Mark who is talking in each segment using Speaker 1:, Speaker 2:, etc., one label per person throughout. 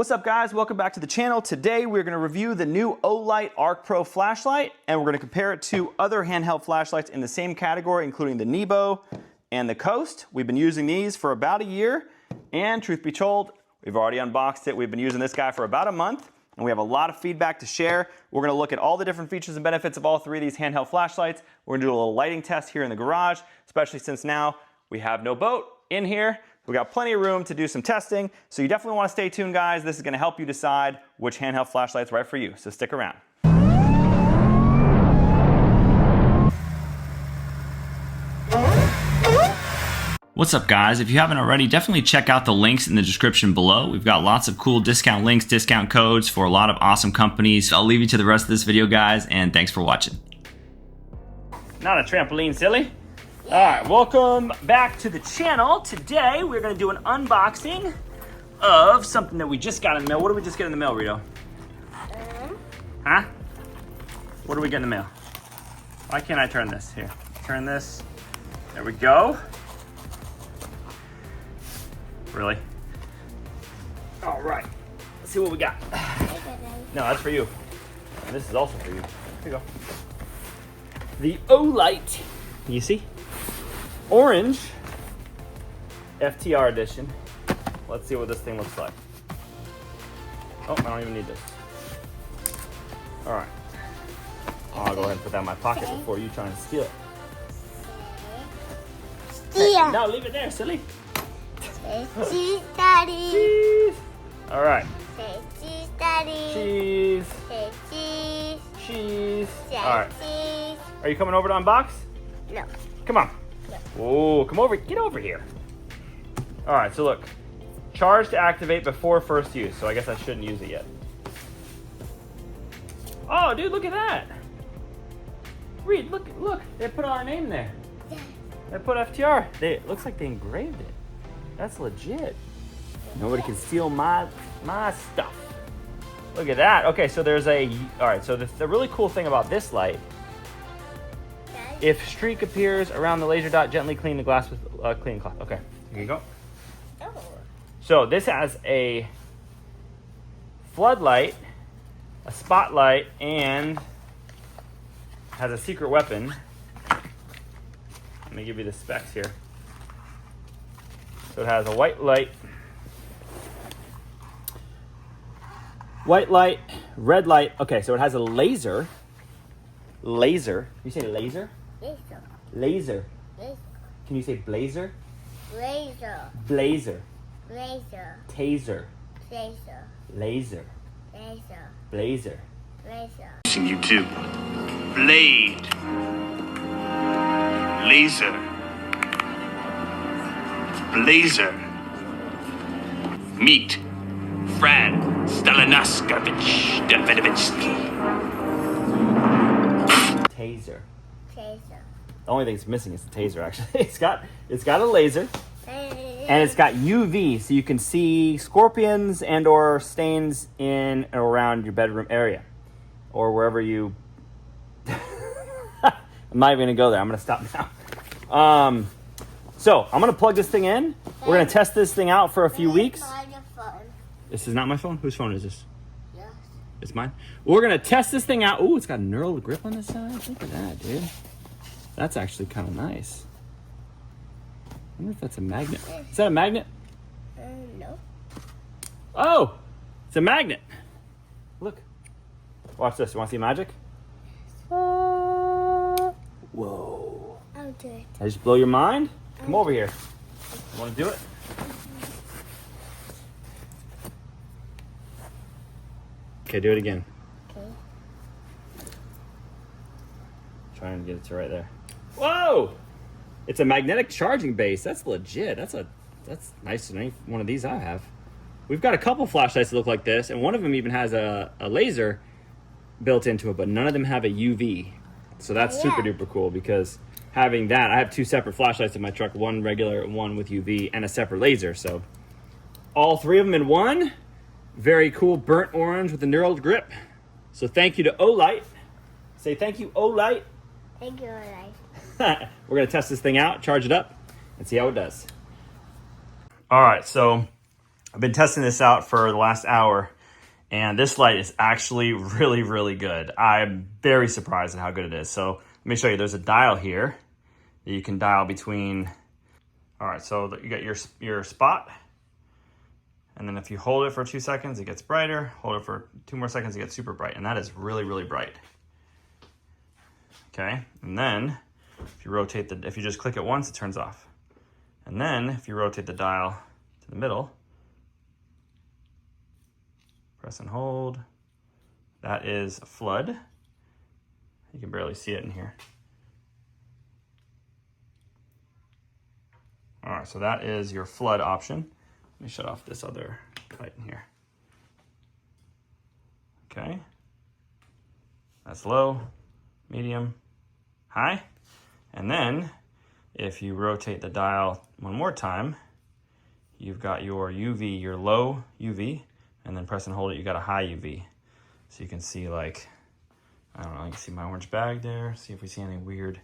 Speaker 1: What's up guys, welcome back to the channel. Today we're going to review the new OLIGHT ArkPro flashlight and we're going to compare it to other handheld flashlights in the same category, including the NEBO and the Coast. We've been using these for about a year and truth be told, we've already unboxed it. We've been using this guy for about a month and we have a lot of feedback to share. We're going to look at all the different features and benefits of all three of these handheld flashlights. We're going to do a little lighting test here in the garage, especially since now we have no boat in here. We got plenty of room to do some testing, so you definitely want to stay tuned, guys. This is going to help you decide which handheld flashlight's right for you, so stick around. What's up guys? If you haven't already, definitely check out the links in the description below. We've got lots of cool discount links, discount codes for a lot of awesome companies. I'll leave you to the rest of this video, guys, and thanks for watching. Not a trampoline, silly. All right, welcome back to the channel. Today, we're gonna do an unboxing of something that we just got in the mail. What did we just get in the mail, Rito? Huh? What did we get in the mail? Why can't I turn this? Here, turn this. There we go. Really? All right, let's see what we got. No, that's for you. And this is also for you. Here you go. The OLIGHT, you see? Orange FTR edition. Let's see what this thing looks like. Oh, I don't even need this. All right. I'll go ahead and put that in my pocket before you try and steal it.
Speaker 2: Steal.
Speaker 1: Hey, no, leave it there, silly.
Speaker 2: Say cheese, Daddy.
Speaker 1: Cheese. All right.
Speaker 2: Say cheese, Daddy.
Speaker 1: Cheese.
Speaker 2: Say cheese.
Speaker 1: Cheese.
Speaker 2: Say
Speaker 1: All right.
Speaker 2: cheese.
Speaker 1: Are you coming over to unbox?
Speaker 2: No.
Speaker 1: Come on. Oh, come over, get over here. All right, so look, charge to activate before first use. So I guess I shouldn't use it yet. Oh, dude, look at that. Reed, look, they put our name there. They put FTR. It looks like they engraved it. That's legit. Nobody can steal my stuff. Look at that. Okay, so there's all right, so the really cool thing about this light, if streak appears around the laser dot, gently clean the glass with clean cloth. Okay, here you go.
Speaker 2: Oh.
Speaker 1: So this has a floodlight, a spotlight, and has a secret weapon. Let me give you the specs here. So it has a white light, red light. Okay, so it has a laser. Laser. You say laser?
Speaker 2: Laser.
Speaker 1: Laser.
Speaker 2: Laser.
Speaker 1: Can you say blazer?
Speaker 2: Laser.
Speaker 1: Blazer.
Speaker 2: Laser.
Speaker 1: Taser.
Speaker 2: Laser.
Speaker 1: Laser.
Speaker 2: Laser.
Speaker 1: Blazer.
Speaker 2: Laser.
Speaker 3: You too. Blade. Laser. Blazer. Meet Fran Stalinaskavich Davidovitsky.
Speaker 1: Taser.
Speaker 2: Laser.
Speaker 1: The only thing it's missing is the taser, actually. It's got a laser, and it's got UV, so you can see scorpions and or stains in and around your bedroom area, or wherever you... I'm not even gonna go there. I'm gonna stop now. So I'm gonna plug this thing in. We're gonna test this thing out for a few weeks. This is not my phone? Whose phone is this?
Speaker 2: Yes.
Speaker 1: It's mine. We're gonna test this thing out. Ooh, it's got a knurled grip on this side. Look at that, dude. That's actually kind of nice. I wonder if that's a magnet. Is that a magnet?
Speaker 2: No.
Speaker 1: Oh, it's a magnet. Look. Watch this. You want to see magic? Whoa.
Speaker 2: I'll do it.
Speaker 1: I just blow your mind? Come over here. You want to do it? Okay, do it again.
Speaker 2: Okay.
Speaker 1: Trying to get it to right there. Whoa! It's a magnetic charging base. That's legit. That's nice than any one of these I have. We've got a couple flashlights that look like this, and one of them even has a laser built into it, but none of them have a UV. So that's super duper cool because having that, I have two separate flashlights in my truck, one regular, one with UV, and a separate laser. So all three of them in one. Very cool burnt orange with a knurled grip. So thank you to OLIGHT. Say thank you, OLIGHT.
Speaker 2: Thank you, Light.
Speaker 1: We're gonna test this thing out, charge it up, and see how it does. All right, so I've been testing this out for the last hour, and this light is actually really, really good. I'm very surprised at how good it is. So let me show you. There's a dial here that you can dial between. All right, so you got your spot, and then if you hold it for 2 seconds, it gets brighter. Hold it for 2 more seconds, it gets super bright, and that is really, really bright. Okay, and then if you rotate if you just click it once, it turns off. And then if you rotate the dial to the middle, press and hold, that is a flood. You can barely see it in here. All right, so that is your flood option. Let me shut off this other light in here. Okay, that's low, medium, high. And then if you rotate the dial one more time, you've got your UV, your low UV, and then press and hold it, you got a high UV. So you can see, like, I don't know, you can see my orange bag there. See if we see anything weird.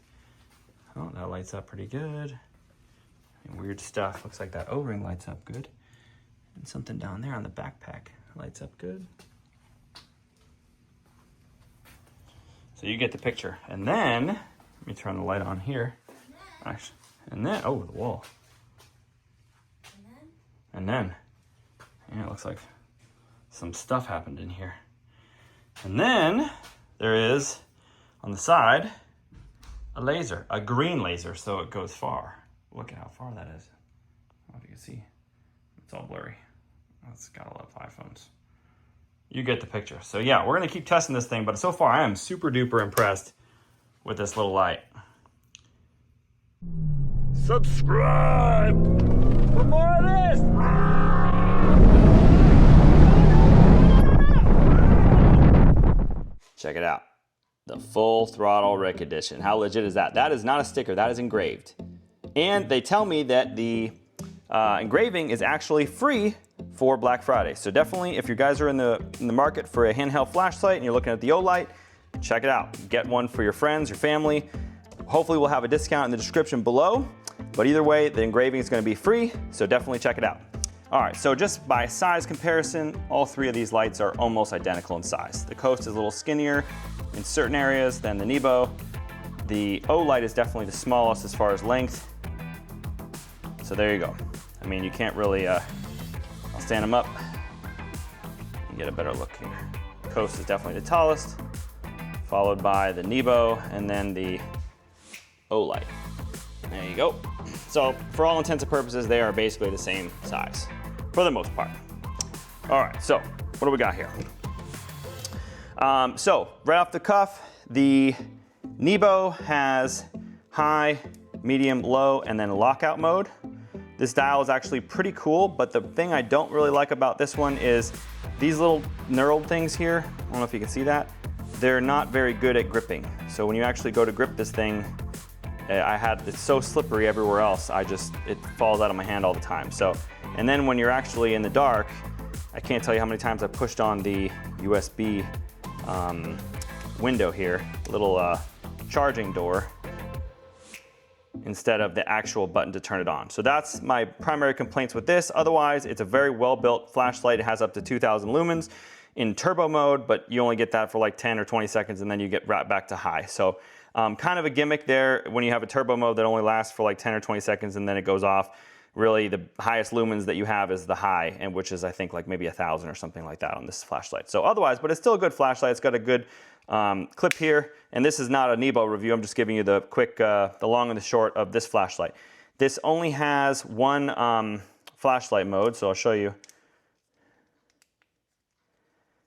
Speaker 1: Oh, that lights up pretty good. Weird stuff. Looks like that O-ring lights up good. And something down there on the backpack lights up good. So you get the picture. And then, let me turn the light on here. Actually, and then, oh, the wall. And then, yeah, it looks like some stuff happened in here. And then there is, on the side, a laser, a green laser, so it goes far. Look at how far that is. I don't know if you can see. It's all blurry. That's gotta love iPhones. You get the picture. So yeah, we're gonna keep testing this thing, but so far I am super duper impressed with this little light. Subscribe for more of this. Check it out. The full throttle Rick edition. How legit is that? That is not a sticker, that is engraved. And they tell me that the engraving is actually free for Black Friday. So definitely, if you guys are in the market for a handheld flashlight and you're looking at the OLIGHT, check it out. Get one for your friends, your family. Hopefully we'll have a discount in the description below. But either way, the engraving is going to be free, so definitely check it out. All right, so just by size comparison, all three of these lights are almost identical in size. The Coast is a little skinnier in certain areas than the NEBO. The OLIGHT is definitely the smallest as far as length. So there you go. I mean, you can't really, I'll stand them up and get a better look here. Coast is definitely the tallest, followed by the NEBO and then the OLIGHT. There you go. So for all intents and purposes, they are basically the same size for the most part. All right, so what do we got here? So right off the cuff, the NEBO has high, medium, low, and then lockout mode. This dial is actually pretty cool, but the thing I don't really like about this one is these little knurled things here. I don't know if you can see that. They're not very good at gripping. So when you actually go to grip this thing, it's so slippery everywhere else. It falls out of my hand all the time. So, and then when you're actually in the dark, I can't tell you how many times I pushed on the USB window here, little charging door, instead of the actual button to turn it on. So that's my primary complaints with this. Otherwise, it's a very well-built flashlight. It has up to 2,000 lumens in turbo mode, but you only get that for like 10 or 20 seconds and then you get right back to high. So kind of a gimmick there when you have a turbo mode that only lasts for like 10 or 20 seconds and then it goes off. Really, the highest lumens that you have is the high, and which is I think like maybe 1,000 or something like that on this flashlight. So otherwise, but it's still a good flashlight. It's got a good clip here, and this is not a NEBO review. I'm just giving you the quick, the long and the short of this flashlight. This only has one flashlight mode, so I'll show you.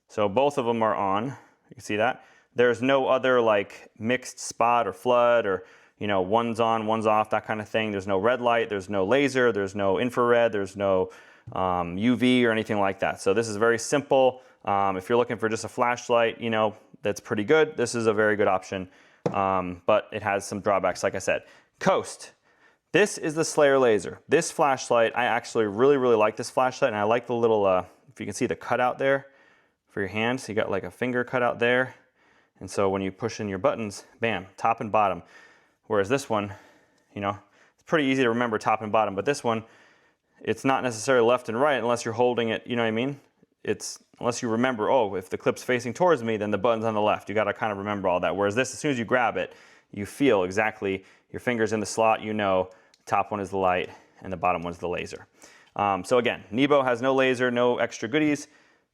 Speaker 1: So both of them are on. You can see that. There's no other like mixed spot or flood or, you know, one's on, one's off, that kind of thing. There's no red light, there's no laser, there's no infrared, there's no UV or anything like that. So this is very simple. If you're looking for just a flashlight, you know, that's pretty good. This is a very good option, but it has some drawbacks, like I said. Coast. This is the Slayer laser. This flashlight, I actually really, really like this flashlight, and I like the little, if you can see the cutout there for your hand. So you got like a finger cutout there. And so when you push in your buttons, bam, top and bottom. Whereas this one, you know, it's pretty easy to remember top and bottom, but this one it's not necessarily left and right unless you're holding it, you know what I mean? It's, unless you remember, oh, if the clip's facing towards me, then the button's on the left. You gotta kind of remember all that. Whereas this, as soon as you grab it, you feel exactly your fingers in the slot, you know, the top one is the light and the bottom one's the laser. So again, NEBO has no laser, no extra goodies.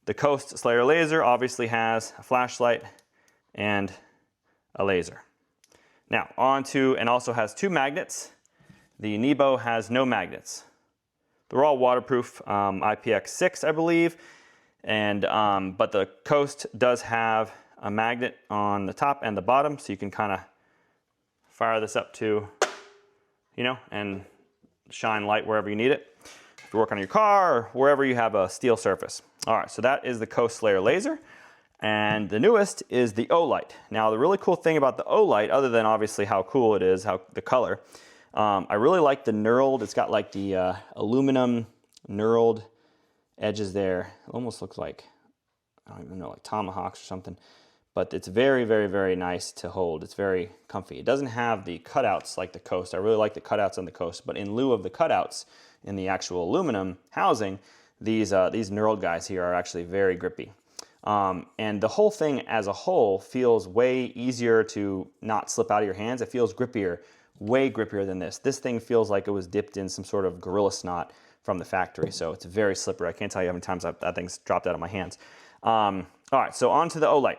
Speaker 1: The Coast Slayer laser obviously has a flashlight and a laser. Now on to, and also has 2 magnets. The NEBO has no magnets. They're all waterproof, IPX6 I believe. And, but the Coast does have a magnet on the top and the bottom, so you can kind of fire this up to, you know, and shine light wherever you need it. If you work on your car or wherever you have a steel surface. All right, so that is the Coast Slayer laser. And the newest is the OLIGHT. Now the really cool thing about the OLIGHT, other than obviously how cool it is, how the color, I really like the knurled, it's got like the aluminum knurled edges there. It almost looks like, I don't even know, like tomahawks or something. But it's very, very, very nice to hold. It's very comfy. It doesn't have the cutouts like the Coast. I really like the cutouts on the Coast, but in lieu of the cutouts in the actual aluminum housing, these knurled guys here are actually very grippy. And the whole thing as a whole feels way easier to not slip out of your hands. It feels grippier, way grippier than this. This thing feels like it was dipped in some sort of Gorilla Snot from the factory, so it's very slippery. I can't tell you how many times that thing's dropped out of my hands. All right, so on to the OLIGHT.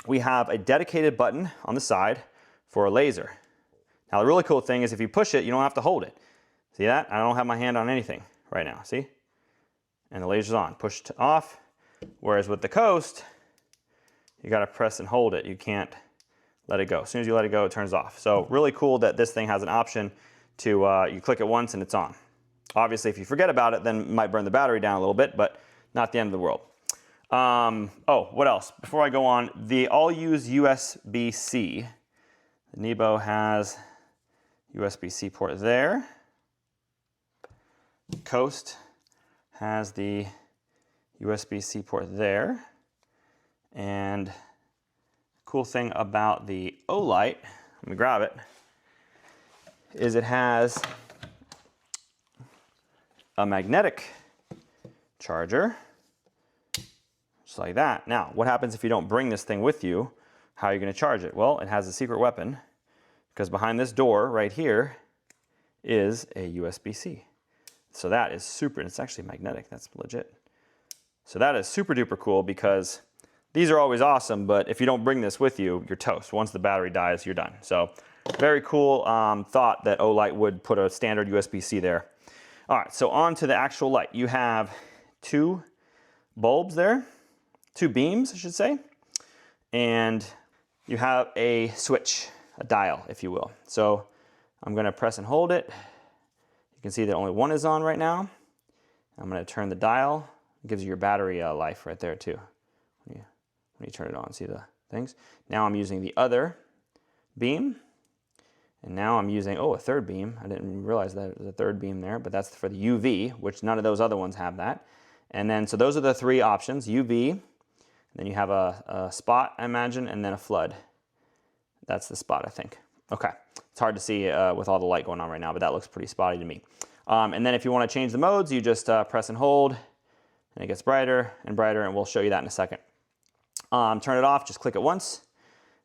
Speaker 1: We have a dedicated button on the side for a laser. Now the really cool thing is if you push it, you don't have to hold it. See that? I don't have my hand on anything right now, see? And the laser's on, pushed off. Whereas with the Coast, you gotta press and hold it. You can't let it go. As soon as you let it go, it turns off. So really cool that this thing has an option to, you click it once and it's on. Obviously, if you forget about it, then it might burn the battery down a little bit, but not the end of the world. Oh, what else? Before I go on, they all use USB-C. The NEBO has USB-C port there. Coast has the USB-C port there. And the cool thing about the OLIGHT, let me grab it, is it has a magnetic charger, just like that. Now, what happens if you don't bring this thing with you? How are you going to charge it? Well, it has a secret weapon, because behind this door right here is a USB-C. So that is super, and it's actually magnetic, that's legit. So that is super duper cool, because these are always awesome, but if you don't bring this with you, you're toast. Once the battery dies, you're done. So very cool thought that OLIGHT would put a standard USB-C there. All right, so on to the actual light. You have 2 bulbs there, 2 beams, I should say, and you have a switch, a dial, if you will. So I'm gonna press and hold it. You can see that only one is on right now. I'm gonna turn the dial. It gives you your battery life right there too. When you turn it on, see the things? Now I'm using the other beam. And now I'm using, oh, a 3rd beam. I didn't realize that there's a 3rd beam there, but that's for the UV, which none of those other ones have that. And then, so those are the 3 options, UV, and then you have a spot, I imagine, and then a flood. That's the spot, I think. Okay, it's hard to see with all the light going on right now, but that looks pretty spotty to me. And then if you want to change the modes, you just press and hold, and it gets brighter and brighter, and we'll show you that in a second. Turn it off, just click it once.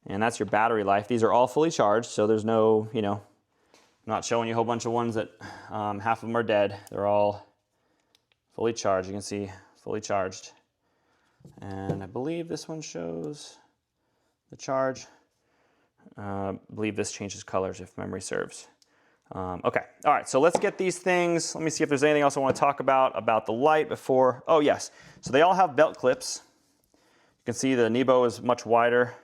Speaker 1: And that's your battery life. These are all fully charged, so there's no, you know, I'm not showing you a whole bunch of ones that half of them are dead. They're all fully charged. You can see fully charged. And I believe this one shows the charge. I believe this changes colors if memory serves. Okay, all right, so let's get these things. Let me see if there's anything else I want to talk about the light before. Oh yes, so they all have belt clips. You can see the NEBO is much wider.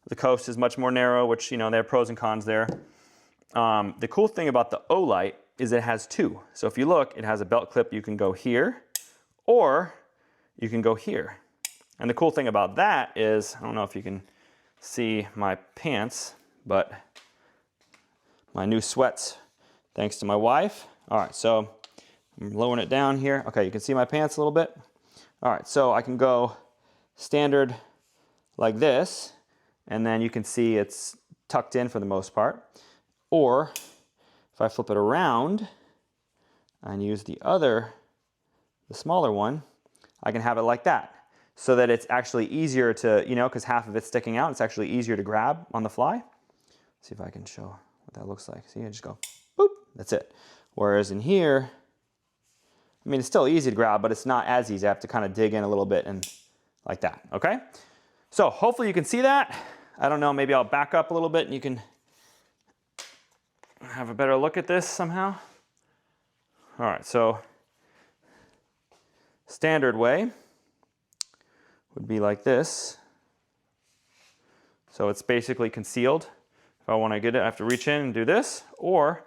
Speaker 1: The Coast is much more narrow, which, you know, there are pros and cons there. The cool thing about the OLIGHT is it has 2. So if you look, it has a belt clip. You can go here, or you can go here. And the cool thing about that is, I don't know if you can see my pants, but my new sweats, thanks to my wife. All right, so I'm lowering it down here. Okay, you can see my pants a little bit. All right, so I can go standard like this, and then you can see it's tucked in for the most part. Or if I flip it around, and use the smaller one, I can have it like that, so that it's actually easier to, you know, because half of it's sticking out, it's actually easier to grab on the fly. See if I can show what that looks like. See, I just go, boop, that's it. Whereas in here, I mean, it's still easy to grab, but it's not as easy. I have to kind of dig in a little bit and like that, okay? So hopefully you can see that. I don't know, maybe I'll back up a little bit and you can have a better look at this somehow. All right, so standard way would be like this. So it's basically concealed. If I want to get it, I have to reach in and do this, or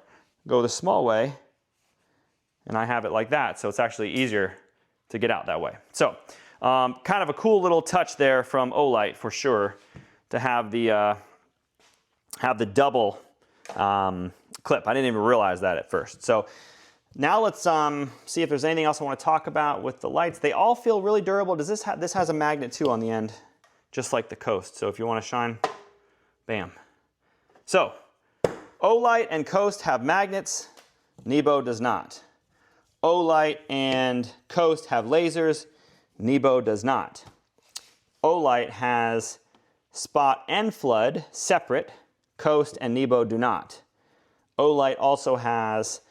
Speaker 1: go the small way, and I have it like that, so it's actually easier to get out that way. So kind of a cool little touch there from OLIGHT for sure, to have the double clip. I didn't even realize that at first. So now let's see if there's anything else I want to talk about with the lights. They all feel really durable. Does this has a magnet too on the end, just like the Coast. So if you want to shine, bam. So OLIGHT and Coast have magnets. NEBO does not. OLIGHT and Coast have lasers. NEBO does not. OLIGHT has spot and flood separate. Coast and NEBO do not. OLIGHT also has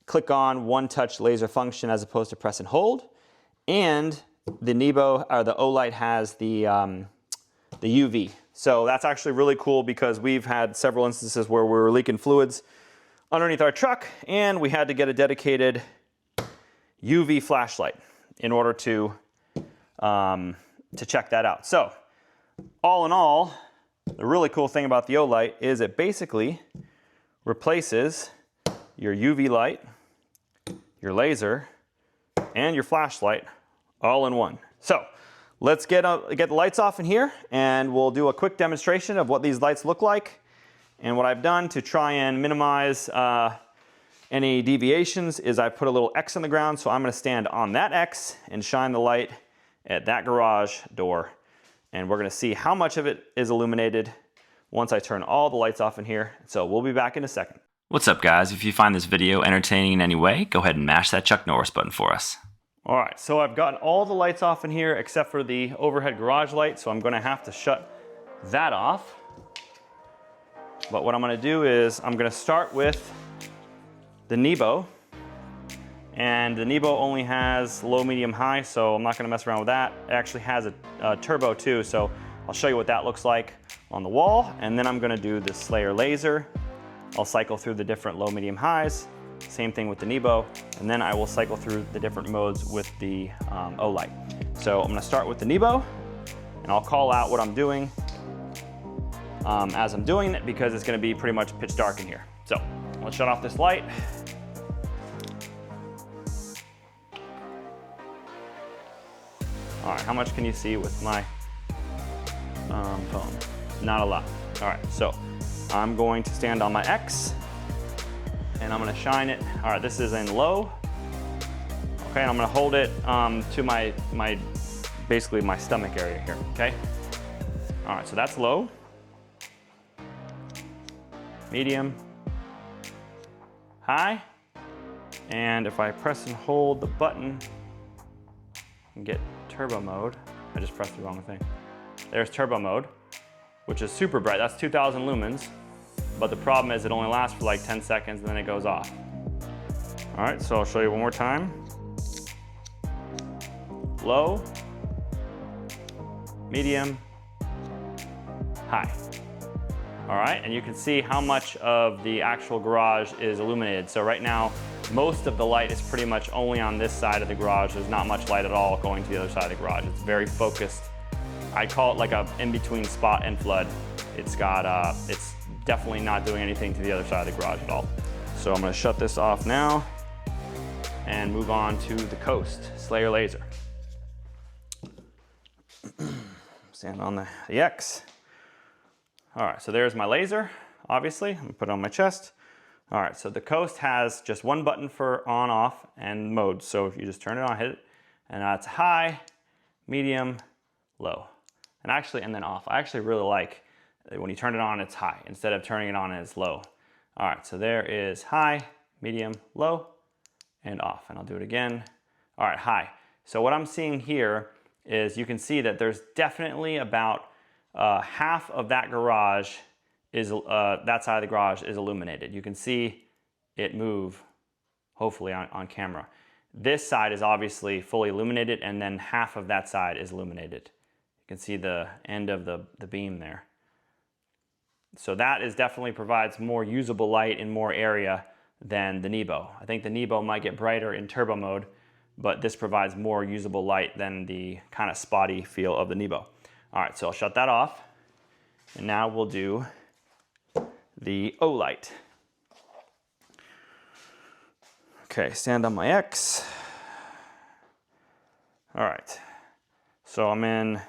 Speaker 1: click on one touch laser function as opposed to press and hold. And the NEBO, or the OLIGHT has the UV. So that's actually really cool because we've had several instances where we were leaking fluids underneath our truck and we had to get a dedicated UV flashlight in order to check that out. So all in all, the really cool thing about the OLIGHT is it basically replaces your UV light, your laser, and your flashlight all in one. So let's get the lights off in here and we'll do a quick demonstration of what these lights look like. And what I've done to try and minimize any deviations is I put a little X on the ground, so I'm going to stand on that X and shine the light at that garage door. And we're going to see how much of it is illuminated once I turn all the lights off in here. So we'll be back in a second.
Speaker 4: What's up, guys? If you find this video entertaining in any way, go ahead and mash that Chuck Norris button for us.
Speaker 1: All right, so I've gotten all the lights off in here except for the overhead garage light, so I'm going to have to shut that off. But what I'm going to do is I'm going to start with the NEBO. And the NEBO only has low, medium, high, so I'm not going to mess around with that. It actually has a turbo too, so I'll show you what that looks like on the wall. And then I'm going to do the Slayer laser. I'll cycle through the different low, medium, highs. Same thing with the NEBO. And then I will cycle through the different modes with the OLIGHT. So I'm going to start with the NEBO, and I'll call out what I'm doing as I'm doing it because it's going to be pretty much pitch dark in here. So let's shut off this light. All right, how much can you see with my phone? Not a lot. All right, so I'm going to stand on my X and I'm going to shine it. All right, this is in low. Okay, and I'm going to hold it to basically my stomach area here, okay? All right, so that's low. Medium. High. And if I press and hold the button and get turbo mode, I just pressed the wrong thing. There's turbo mode, which is super bright. That's 2000 lumens. But the problem is it only lasts for like 10 seconds and then it goes off. All right, so I'll show you one more time. Low, medium, high. All right, and you can see how much of the actual garage is illuminated. So right now, most of the light is pretty much only on this side of the garage. There's not much light at all going to the other side of the garage. It's very focused. I call it like a in-between spot and flood. It's got, it's definitely not doing anything to the other side of the garage at all. So I'm gonna shut this off now and move on to the Coast Slayer laser. Stand on the X. All right, so there's my laser, obviously. I'm gonna put it on my chest. All right, so the Coast has just one button for on, off, and mode. So if you just turn it on, hit it, and that's high, medium, low. And then off. I actually really like when you turn it on, it's high, instead of turning it on, it's low. All right, so there is high, medium, low, and off. And I'll do it again. All right, high. So what I'm seeing here is you can see that there's definitely about half of that garage is, that side of the garage is illuminated. You can see it move, hopefully on camera. This side is obviously fully illuminated, and then half of that side is illuminated. You can see the end of the beam there. So that definitely provides more usable light in more area than the NEBO. I think the NEBO might get brighter in turbo mode, but this provides more usable light than the kind of spotty feel of the NEBO. All right, so I'll shut that off. And now we'll do the OLIGHT. Okay, stand on my X. All right, so I'm in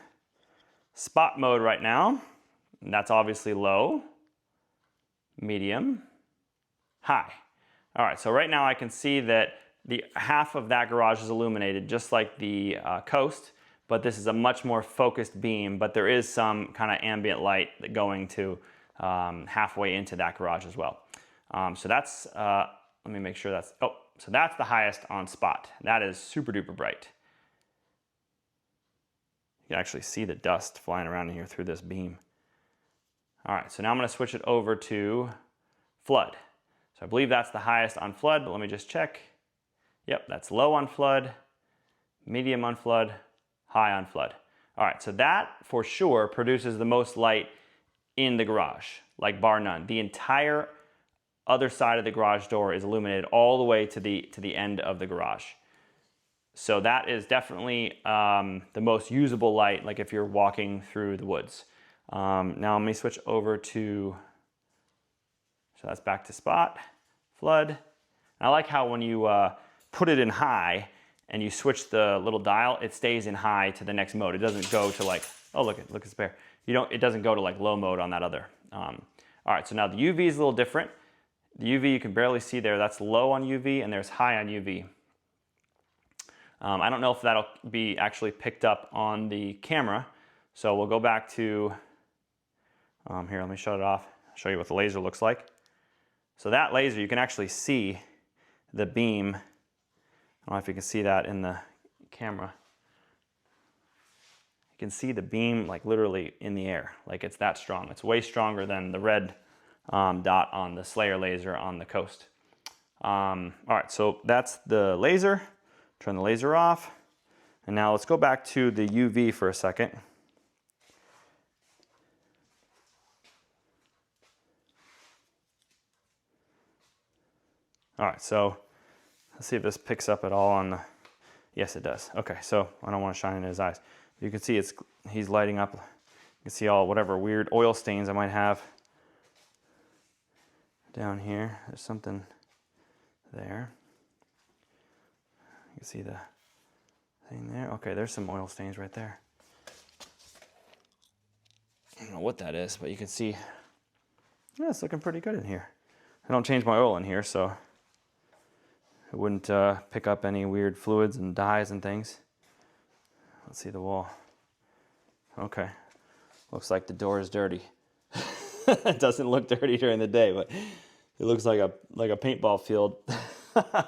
Speaker 1: spot mode right now. And that's obviously low, medium, high. All right, so right now I can see that the half of that garage is illuminated just like the coast, but this is a much more focused beam, but there is some kind of ambient light going to halfway into that garage as well. So that's, let me make sure that's, oh, so that's the highest on spot. That is super duper bright. You can actually see the dust flying around in here through this beam. All right, so now I'm gonna switch it over to flood. So I believe that's the highest on flood, but let me just check. Yep, that's low on flood, medium on flood, high on flood. All right, so that for sure produces the most light in the garage, like bar none. The entire other side of the garage door is illuminated all the way to the end of the garage. So that is definitely the most usable light, like if you're walking through the woods. Now let me switch over to, so that's back to spot, flood. And I like how when you put it in high and you switch the little dial, it stays in high to the next mode. It doesn't go to like, oh look at this bear. It doesn't go to like low mode on that other. All right, so now the UV is a little different. The UV you can barely see there. That's low on UV and there's high on UV. I don't know if that'll be actually picked up on the camera. So we'll go back to, here, let me shut it off. I'll show you what the laser looks like. So that laser, you can actually see the beam. I don't know if you can see that in the camera. You can see the beam like literally in the air. Like it's that strong. It's way stronger than the red dot on the Slayer laser on the coast. All right, so that's the laser. Turn the laser off. And now let's go back to the UV for a second. All right, so let's see if this picks up at all on the, yes it does. Okay, so I don't want to shine in his eyes. You can see he's lighting up. You can see all whatever weird oil stains I might have down here. There's something there. You can see the thing there. Okay, there's some oil stains right there. I don't know what that is, but you can see, yeah, it's looking pretty good in here. I don't change my oil in here, so it wouldn't pick up any weird fluids and dyes and things. Let's see the wall. Okay, looks like the door is dirty. It doesn't look dirty during the day, but it looks like a paintball field.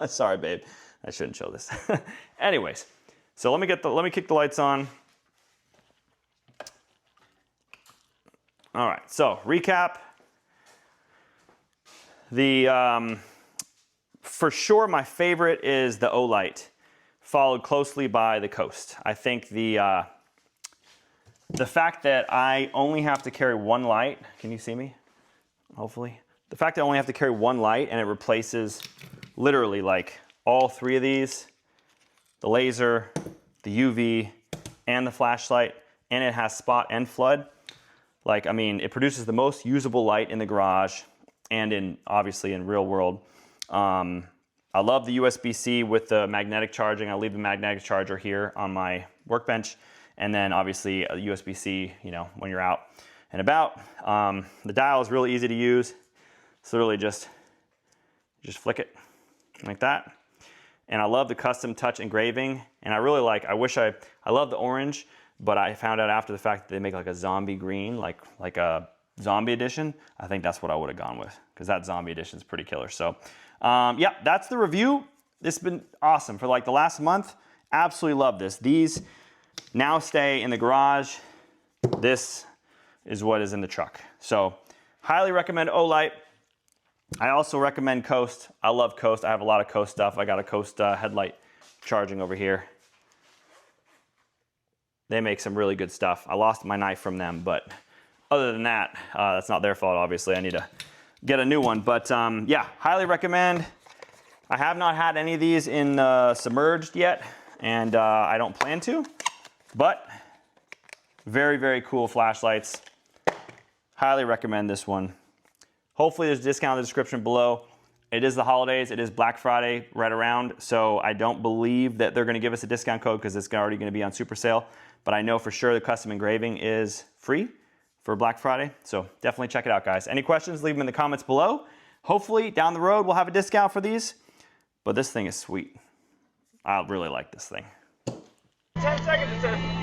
Speaker 1: Sorry, babe, I shouldn't show this. Anyways, so let me kick the lights on. All right, so recap. For sure, my favorite is the OLIGHT, followed closely by the Coast. I think the fact that I only have to carry one light, can you see me? Hopefully. The fact that I only have to carry one light and it replaces literally like all three of these, the laser, the UV, and the flashlight, and it has spot and flood. Like, I mean, it produces the most usable light in the garage and obviously in real world. I love the USB-C with the magnetic charging. I leave the magnetic charger here on my workbench, and then obviously a USB-C, when you're out and about. The dial is really easy to use. So really just flick it like that. And I love the custom touch engraving, and I really like, I love the orange, but I found out after the fact that they make like a zombie green, like a zombie edition. I think that's what I would have gone with, because that zombie edition is pretty killer. So yeah, that's the review. this has been awesome for like the last month. Absolutely love this. These now stay in the garage. This is what is in the truck. So highly recommend OLIGHT. I also recommend Coast. I love Coast. I have a lot of Coast stuff. I got a Coast headlight charging over here. They make some really good stuff. I lost my knife from them, but other than that, that's not their fault, obviously. I need to get a new one. But yeah, highly recommend. I have not had any of these in submerged yet, and I don't plan to, but very, very cool flashlights. Highly recommend this one. Hopefully there's a discount in the description below. It is the holidays, it is Black Friday right around, so I don't believe that they're gonna give us a discount code because it's already gonna be on super sale, but I know for sure the custom engraving is free for Black Friday, so definitely check it out, guys. Any questions, leave them in the comments below. Hopefully down the road we'll have a discount for these, but this thing is sweet. I really like this thing.
Speaker 5: 10 seconds, it says.